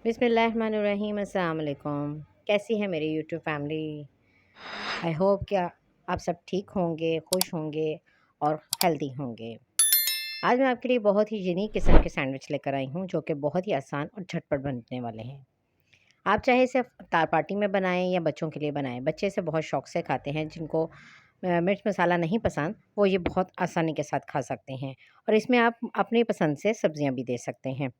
बिस्मिल्लाहिर्रहमानिर्रहीम। अस्सलाम वालेकुम। कैसी है मेरी यूट्यूब फैमिली? आई होप कि आप सब ठीक होंगे, खुश होंगे और हेल्दी होंगे। आज मैं आपके लिए बहुत ही यूनिक किस्म के सैंडविच लेकर आई हूँ, जो कि बहुत ही आसान और झटपट बनने वाले हैं। आप चाहे इसे इफ्तार पार्टी में बनाएं या बच्चों के लिए बनाएं। बच्चे इसे बहुत शौक से खाते हैं। जिनको मिर्च मसाला नहीं पसंद, वो ये बहुत आसानी के साथ खा सकते हैं। और इसमें आप अपनी पसंद से सब्जियां भी दे सकते हैं।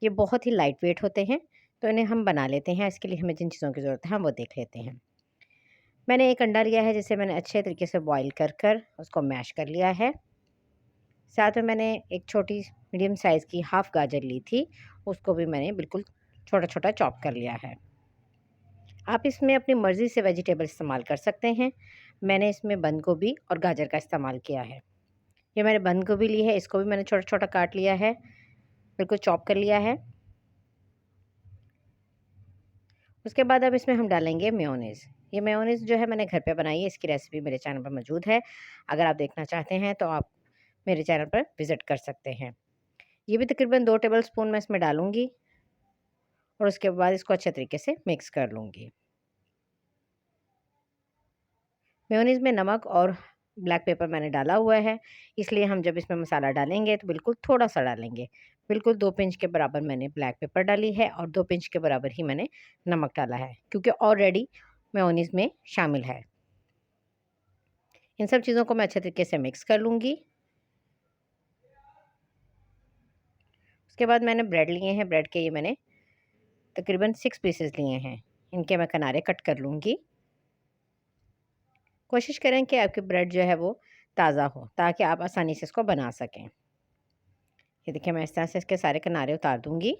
ये बहुत ही लाइट वेट होते हैं, तो इन्हें हम बना लेते हैं। इसके लिए हमें जिन चीज़ों की ज़रूरत है हम वो देख लेते हैं। मैंने एक अंडा लिया है, जिसे मैंने अच्छे तरीके से बॉईल कर कर उसको मैश कर लिया है। साथ में मैंने एक छोटी मीडियम साइज़ की हाफ़ गाजर ली थी, उसको भी मैंने बिल्कुल छोटा-छोटा चॉप कर लिया है। आप इसमें अपनी मर्ज़ी से वेजिटेबल इस्तेमाल कर सकते हैं। मैंने इसमें बंद गोभी और गाजर का इस्तेमाल किया है। ये मैंने बंद गोभी ली है, इसको भी मैंने छोटा-छोटा काट लिया है, बिल्कुल चॉप कर लिया है। उसके बाद अब इसमें हम डालेंगे मेयोनेज़। ये मेयोनेज़ जो है मैंने घर पे बनाई है, इसकी रेसिपी मेरे चैनल पर मौजूद है। अगर आप देखना चाहते हैं तो आप मेरे चैनल पर विज़िट कर सकते हैं। ये भी तकरीबन 2 टेबलस्पून मैं इसमें डालूँगी और उसके बाद इसको अच्छे तरीके से मिक्स कर लूँगी। मेयोनेज़ में नमक और ब्लैक पेपर मैंने डाला हुआ है, इसलिए हम जब इसमें मसाला डालेंगे तो बिल्कुल थोड़ा-सा डालेंगे। बिल्कुल 2 पिंच के बराबर मैंने ब्लैक पेपर डाली है और 2 पिंच के बराबर ही मैंने नमक डाला है, क्योंकि ऑलरेडी मेयोनेज़ में शामिल है। इन सब चीज़ों को मैं अच्छे तरीके से मिक्स कर लूँगी। उसके बाद मैंने ब्रेड लिए हैं, ब्रेड के ये मैंने तकरीबन 6 पीसेस लिए हैं। इनके मैं किनारे कट कर लूँगी। कोशिश करें कि आपकी ब्रेड जो है वो ताज़ा हो, ताकि आप आसानी से इसको बना सकें। ये देखिए, मैं इस तरह से इसके सारे किनारे उतार दूँगी।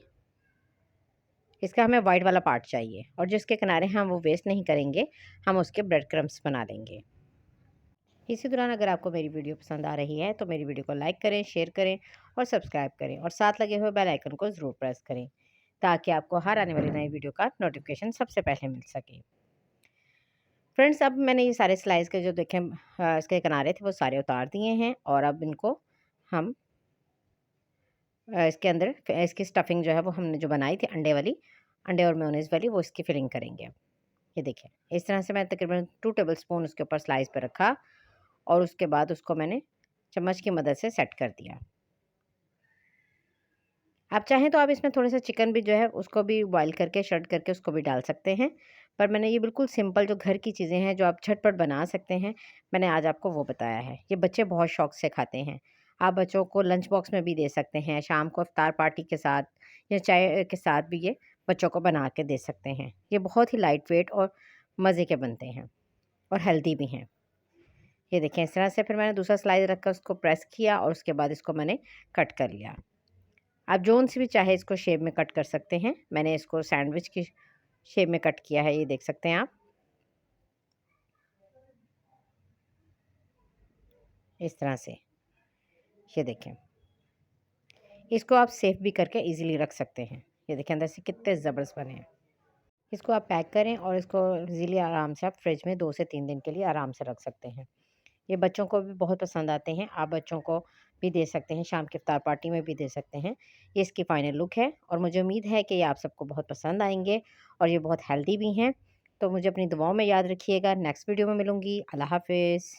इसका हमें वाइट वाला पार्ट चाहिए और जिसके किनारे हम वो वेस्ट नहीं करेंगे, हम उसके ब्रेड क्रम्ब्स बना लेंगे। इसी दौरान अगर आपको मेरी वीडियो पसंद आ रही है तो मेरी वीडियो को लाइक करें, शेयर करें और सब्सक्राइब करें और साथ लगे हुए बेल आइकन को ज़रूर प्रेस करें, ताकि आपको हर आने वाली नई वीडियो का नोटिफिकेशन सबसे पहले मिल सके। फ्रेंड्स, अब मैंने ये सारे स्लाइस के जो देखें इसके किनारे थे वो सारे उतार दिए हैं और अब इनको हम इसके अंदर इसकी स्टफिंग जो है वो हमने जो बनाई थी अंडे और मेयोनेज़ वाली, वो इसकी फिलिंग करेंगे। ये देखिए, इस तरह से मैं तकरीबन 2 टेबलस्पून उसके ऊपर स्लाइस पे रखा और उसके बाद उसको मैंने चम्मच की मदद से सेट कर दिया। आप चाहें तो आप इसमें थोड़ा-सा चिकन भी जो है उसको भी बॉयल करके श्रेड करके उसको भी डाल सकते हैं। पर मैंने ये बिल्कुल सिंपल जो घर की चीज़ें हैं, जो आप झटपट बना सकते हैं, मैंने आज आपको वो बताया है। ये बच्चे बहुत शौक से खाते हैं। आप बच्चों को लंच बॉक्स में भी दे सकते हैं, शाम को इफ्तार पार्टी के साथ या चाय के साथ भी ये बच्चों को बना के दे सकते हैं। ये बहुत ही लाइट वेट और मज़े के बनते हैं और हेल्दी भी हैं। ये देखें, इस तरह से फिर मैंने दूसरा स्लाइस रखकर उसको प्रेस किया और उसके बाद इसको मैंने कट कर लिया। आप जोन सी भी चाहे इसको शेप में कट कर सकते हैं। मैंने इसको सैंडविच की शेप में कट किया है, ये देख सकते हैं आप। इस तरह से ये देखें, इसको आप सेफ भी करके इजीली रख सकते हैं। ये देखें अंदर से कितने ज़बरदस्त बने हैं। इसको आप पैक करें और इसको इजीली आराम से आप फ्रिज में 2 से 3 दिन के लिए आराम से रख सकते हैं। ये बच्चों को भी बहुत पसंद आते हैं। आप बच्चों को भी दे सकते हैं, शाम की इफ्तार पार्टी में भी दे सकते हैं। ये इसकी फ़ाइनल लुक है और मुझे उम्मीद है कि ये आप सबको बहुत पसंद आएँगे और ये बहुत हेल्दी भी हैं। तो मुझे अपनी दुआओं में याद रखिएगा। नेक्स्ट वीडियो में मिलूँगी। अल्लाह हाफ़िज़।